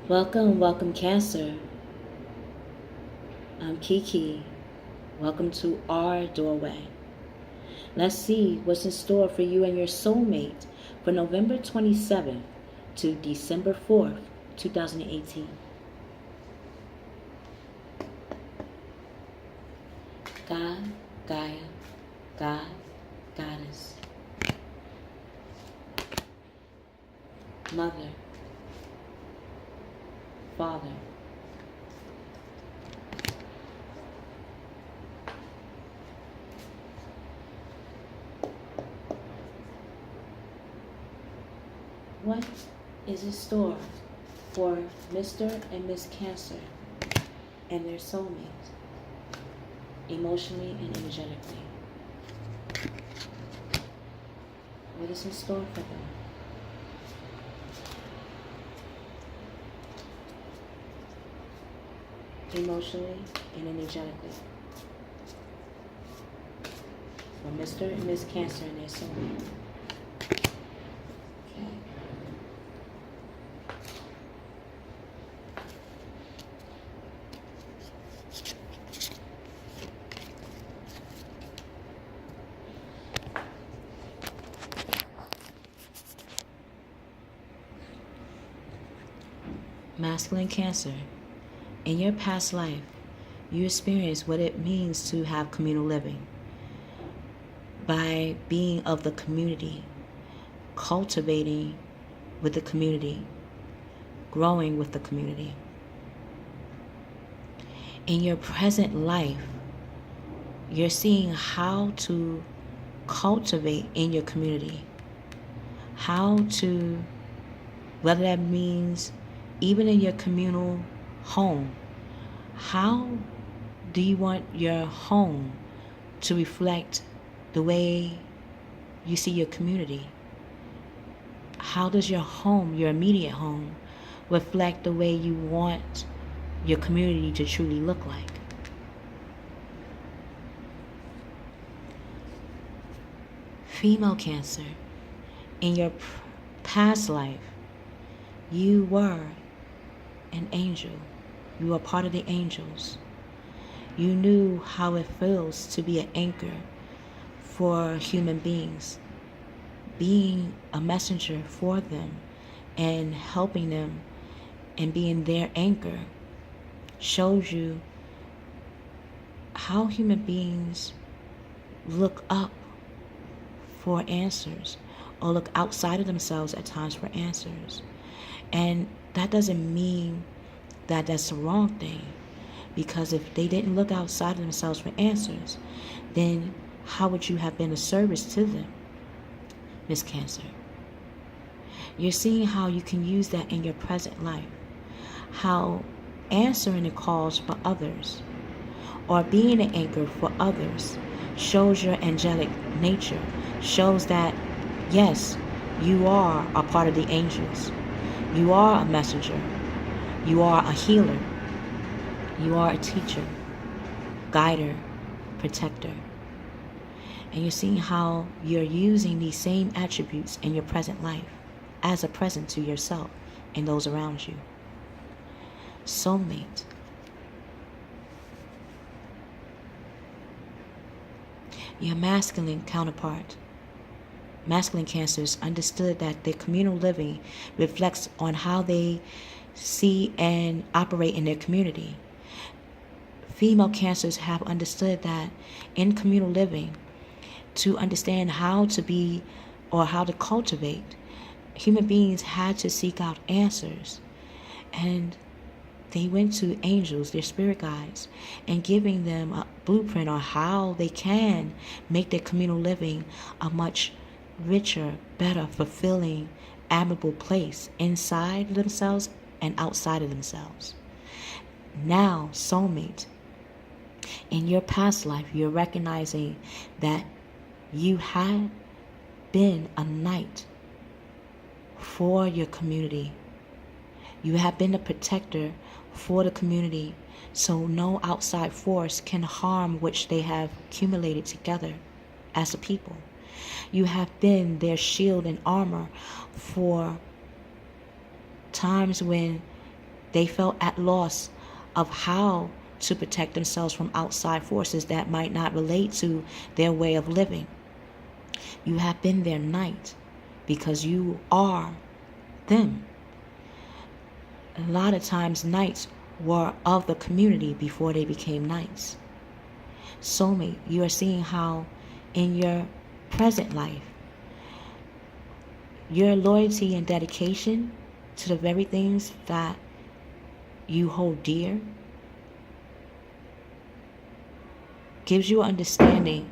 Welcome, Cancer. I'm Keykey. Welcome to our doorway. Let's see what's in store for you and your soulmate for November 27th to December 4th, 2018. God, Gaia, God, Goddess. Mother, Father. What is in store for Mr. and Miss Cancer and their soulmate, emotionally and energetically? What is in store for them? Emotionally and energetically. For Mr. and Miss Cancer and their soulmate. Okay. Masculine Cancer. In your past life, you experienced what it means to have communal living by being of the community, cultivating with the community, growing with the community. In your present life, you're seeing how to cultivate in your community, how to, whether that means even in your communal home, how do you want your home to reflect the way you see your community? How does your home, your immediate home, reflect the way you want your community to truly look like? Female Cancer, in your past life, you were an angel. You were part of the angels. You knew how it feels to be an anchor for human beings, being a messenger for them and helping them and being their anchor shows you how human beings look up for answers or look outside of themselves at times for answers. And that doesn't mean that that's the wrong thing, because if they didn't look outside of themselves for answers, then how would you have been of service to them, Miss Cancer? You're seeing how you can use that in your present life, how answering the calls for others or being an anchor for others shows your angelic nature, shows that yes, you are a part of the angels. You are a messenger. You are a healer. You are a teacher, guider, protector. And you're seeing how you're using these same attributes in your present life as a present to yourself and those around you. Soulmate. Your masculine counterpart. Masculine Cancers understood that their communal living reflects on how they see and operate in their community. Female Cancers have understood that in communal living, to understand how to be or how to cultivate, human beings had to seek out answers. And they went to angels, their spirit guides, and giving them a blueprint on how they can make their communal living a much richer, better, fulfilling, admirable place inside themselves and outside of themselves. Now, soulmate, in your past life, you're recognizing that you had been a knight for your community. You have been a protector for the community, so no outside force can harm which they have accumulated together as a people. You have been their shield and armor for times when They felt at loss of how to protect themselves from outside forces that might not relate to their way of living. You have been their knight because you are them. A lot of times knights were of the community before they became knights. Soulmate, you are seeing how in your present life, your loyalty and dedication to the very things that you hold dear gives you an understanding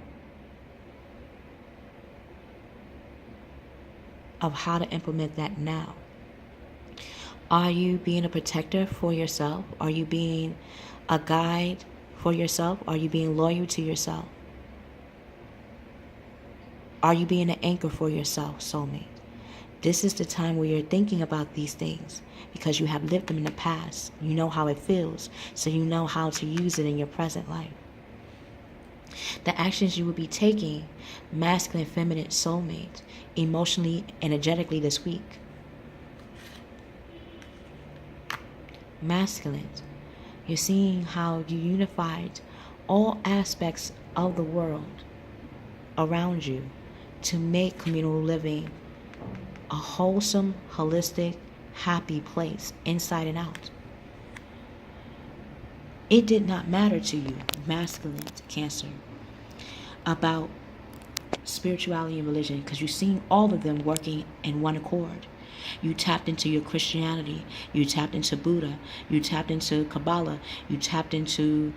of how to implement that now. Are you being a protector for yourself? Are you being a guide for yourself? Are you being loyal to yourself? Are you being an anchor for yourself, soulmate? This is the time where you're thinking about these things because you have lived them in the past. You know how it feels, so you know how to use it in your present life. The actions you will be taking, masculine, feminine, soulmate, emotionally, energetically this week. Masculine, you're seeing how you unified all aspects of the world around you to make communal living a wholesome, holistic, happy place inside and out. It did not matter to you, masculine Cancer, about spirituality and religion because you've seen all of them working in one accord. You tapped into your Christianity, you tapped into Buddha, you tapped into Kabbalah, you tapped into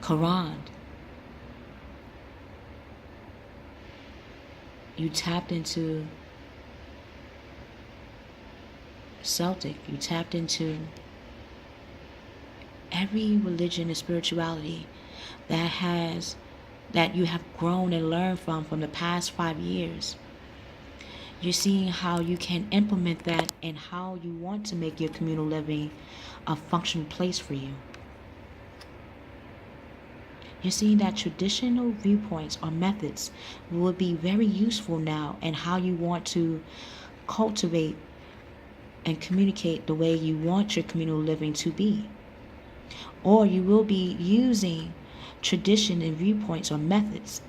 Quran, you tapped into Celtic, you tapped into every religion and spirituality that you have grown and learned from the past 5 years. You're seeing how you can implement that and how you want to make your communal living a functional place for you. You're seeing that traditional viewpoints or methods will be very useful now in how you want to cultivate and communicate the way you want your communal living to be. Or you will be using tradition and viewpoints or methods.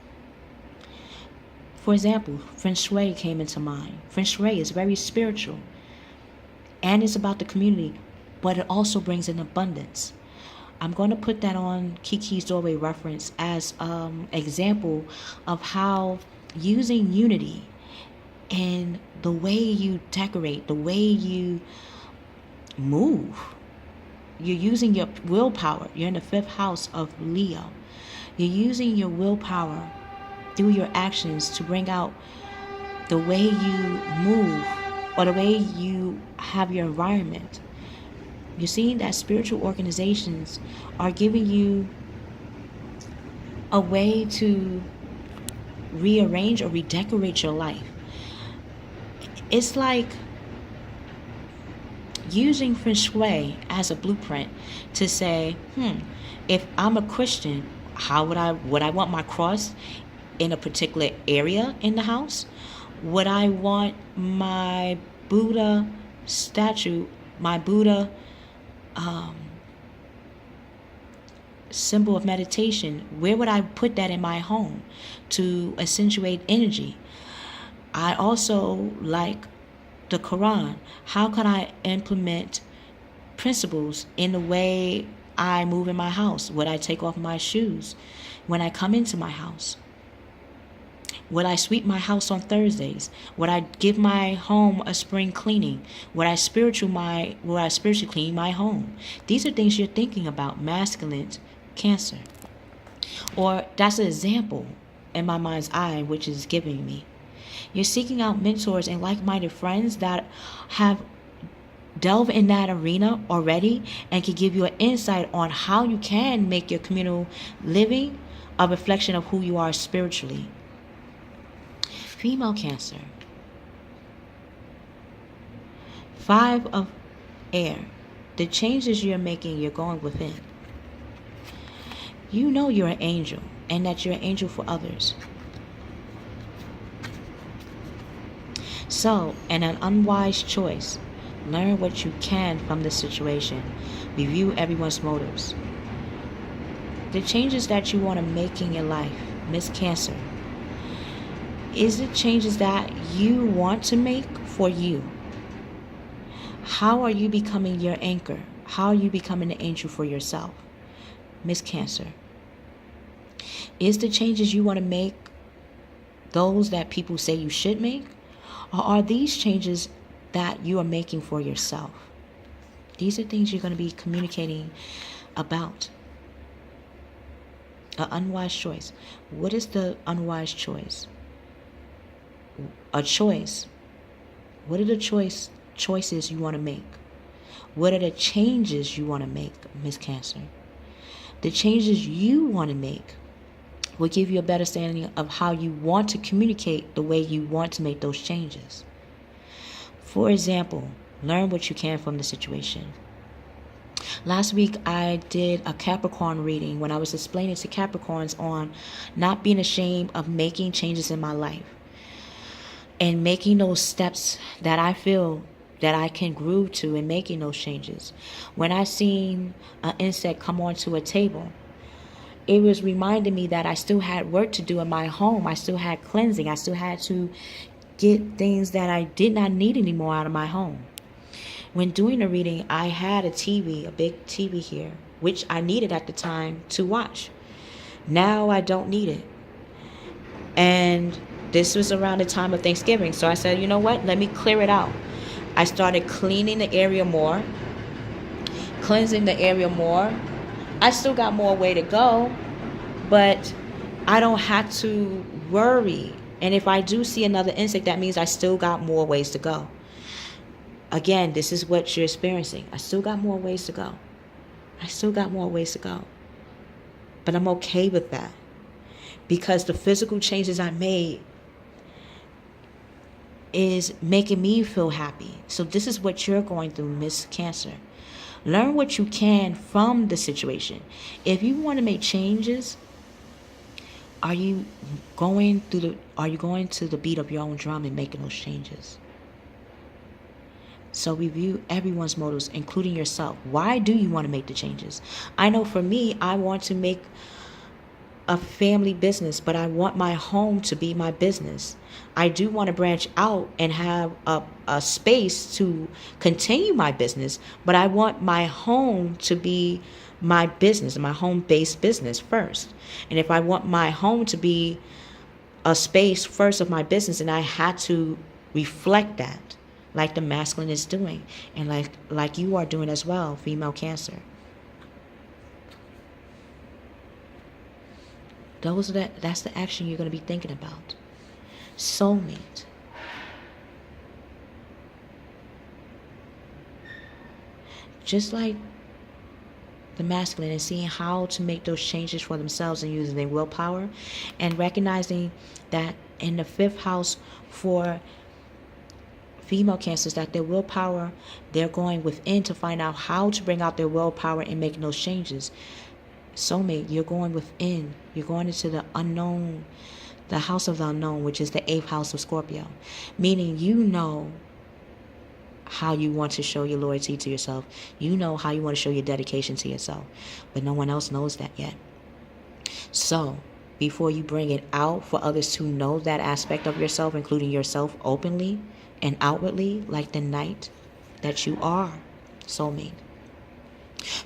For example, Feng Shui came into mind. Feng Shui is very spiritual and it's about the community, but it also brings in abundance. I'm going to put that on Keykey's Doorway reference as an example of how using unity in the way you decorate, the way you move, you're using your willpower. You're in the 5th house of Leo. You're using your willpower through your actions to bring out the way you move or the way you have your environment. You're seeing that spiritual organizations are giving you a way to rearrange or redecorate your life. It's like using Feng Shui as a blueprint to say, if I'm a Christian, how would I want my cross in a particular area in the house? Would I want my Buddha statue, my Buddha symbol of meditation, where would I put that in my home to accentuate energy? I also like the Quran. How can I implement principles in the way I move in my house? Would I take off my shoes when I come into my house? Would I sweep my house on Thursdays? Would I give my home a spring cleaning? Would I spiritually clean my home? These are things you're thinking about, masculine Cancer. Or that's an example in my mind's eye, which is giving me. You're seeking out mentors and like-minded friends that have delved in that arena already and can give you an insight on how you can make your communal living a reflection of who you are spiritually. Female Cancer. 5 of air. The changes you're making, you're going within. You know you're an angel and that you're an angel for others. So, in an unwise choice, Learn what you can from this situation. Review everyone's motives. The changes that you want to make in your life, Miss Cancer, is it changes that you want to make for you? How are you becoming your anchor? How are you becoming an angel for yourself, Miss Cancer? Is the changes you want to make those that people say you should make? Or are these changes that you are making for yourself? These are things you're going to be communicating about. An unwise choice. What is the unwise choice? A choice. What are the choices you want to make? What are the changes you want to make, Miss Cancer? The changes you want to make will give you a better understanding of how you want to communicate the way you want to make those changes. For example, learn what you can from the situation. Last week, I did a Capricorn reading when I was explaining to Capricorns on not being ashamed of making changes in my life and making those steps that I feel that I can groove to in making those changes. When I seen an insect come onto a table, it was reminding me that I still had work to do in my home. I still had cleansing. I still had to get things that I did not need anymore out of my home. When doing the reading, I had a TV, a big TV here, which I needed at the time to watch. Now I don't need it. And this was around the time of Thanksgiving. So I said, you know what? Let me clear it out. I started cleaning the area more, cleansing the area more. I still got more way to go, but I don't have to worry. And if I do see another insect, that means I still got more ways to go. Again, this is what you're experiencing. I still got more ways to go. I still got more ways to go. But I'm okay with that because the physical changes I made is making me feel happy. So this is what you're going through, Miss Cancer. Learn what you can from the situation. If you want to make changes, are you going to the beat of your own drum and making those changes? So review everyone's motives, including yourself. Why do you want to make the changes? I know for me, I want to make a family business, but I want my home to be my business. I do want to branch out and have a space to continue my business, but I want my home to be my business, my home-based business first. And if I want my home to be a space first of my business, and I had to reflect that, like the masculine is doing, and like you are doing as well, female Cancer. That's the action you're going to be thinking about. Soulmate. Just like the masculine, and seeing how to make those changes for themselves and using their willpower, and recognizing that in the 5th house for female Cancers, that their willpower, they're going within to find out how to bring out their willpower and making those changes. Soulmate, you're going within. You're going into the unknown, the house of the unknown, which is the 8th house of Scorpio. Meaning you know how you want to show your loyalty to yourself. You know how you want to show your dedication to yourself. But no one else knows that yet. So before you bring it out for others to know that aspect of yourself, including yourself openly and outwardly, like the knight that you are, soulmate,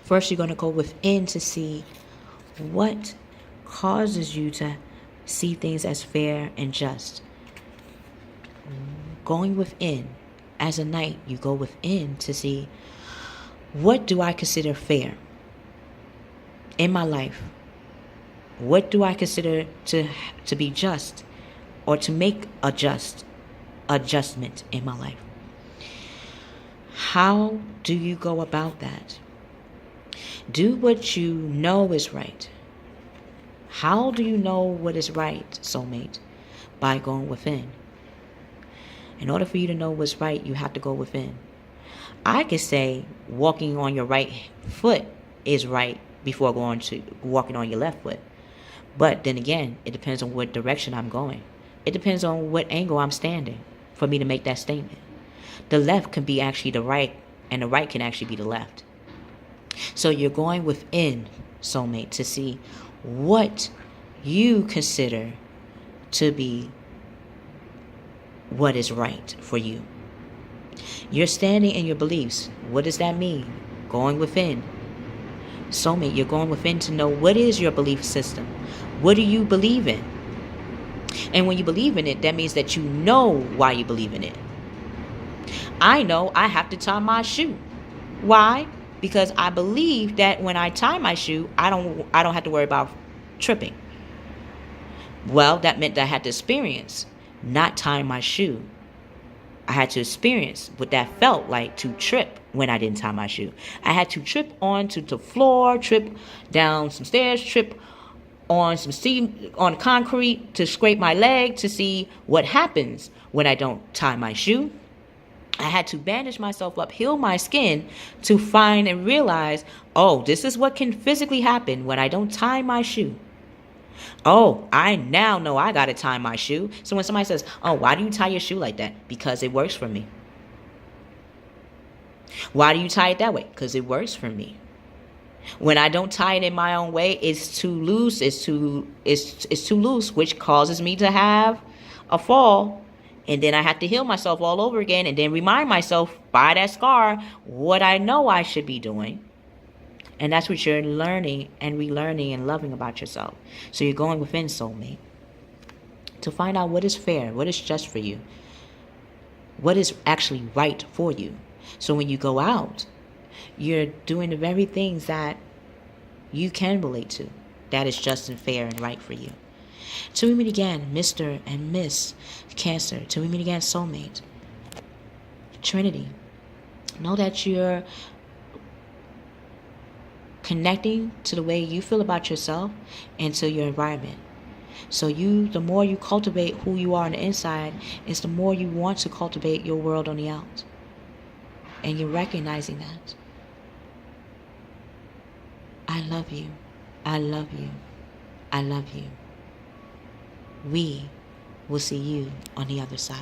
first you're going to go within to see what causes you to see things as fair and just. Going within, as a knight, you go within to see, what do I consider fair in my life? What do I consider to be just, or to make a just adjustment in my life? How do you go about that? Do what you know is right. How do you know what is right, soulmate? By going within. In order for you to know what's right, you have to go within. I could say walking on your right foot is right before going to walking on your left foot. But then again, it depends on what direction I'm going. It depends on what angle I'm standing for me to make that statement. the left can be actually the right, and the right can actually be the left. So you're going within, soulmate, to see what you consider to be what is right for you. You're standing in your beliefs. What does that mean? Going within. Soulmate, you're going within to know what is your belief system. What do you believe in? And when you believe in it, that means that you know why you believe in it. I know I have to tie my shoe. Why? Because I believe that when I tie my shoe, I don't have to worry about tripping. Well, that meant that I had to experience not tying my shoe. I had to experience what that felt like to trip when I didn't tie my shoe. I had to trip onto the floor, trip down some stairs, trip on some steam, on concrete, to scrape my leg to see what happens when I don't tie my shoe. I had to bandage myself up, heal my skin to find and realize, oh, this is what can physically happen when I don't tie my shoe. Oh, I now know I got to tie my shoe. So when somebody says, oh, why do you tie your shoe like that? Because it works for me. Why do you tie it that way? Because it works for me. When I don't tie it in my own way, it's too loose. It's too loose, which causes me to have a fall. And then I have to heal myself all over again and then remind myself by that scar what I know I should be doing. And that's what you're learning and relearning and loving about yourself. So you're going within, soulmate, to find out what is fair, what is just for you, what is actually right for you. So when you go out, you're doing the very things that you can relate to, that is just and fair and right for you. Till we meet again, Mr. and Miss Cancer. Till we meet again, soulmate. Trinity. Know that you're connecting to the way you feel about yourself and to your environment. So the more you cultivate who you are on the inside, is the more you want to cultivate your world on the out. And you're recognizing that. I love you. I love you. I love you. We will see you on the other side.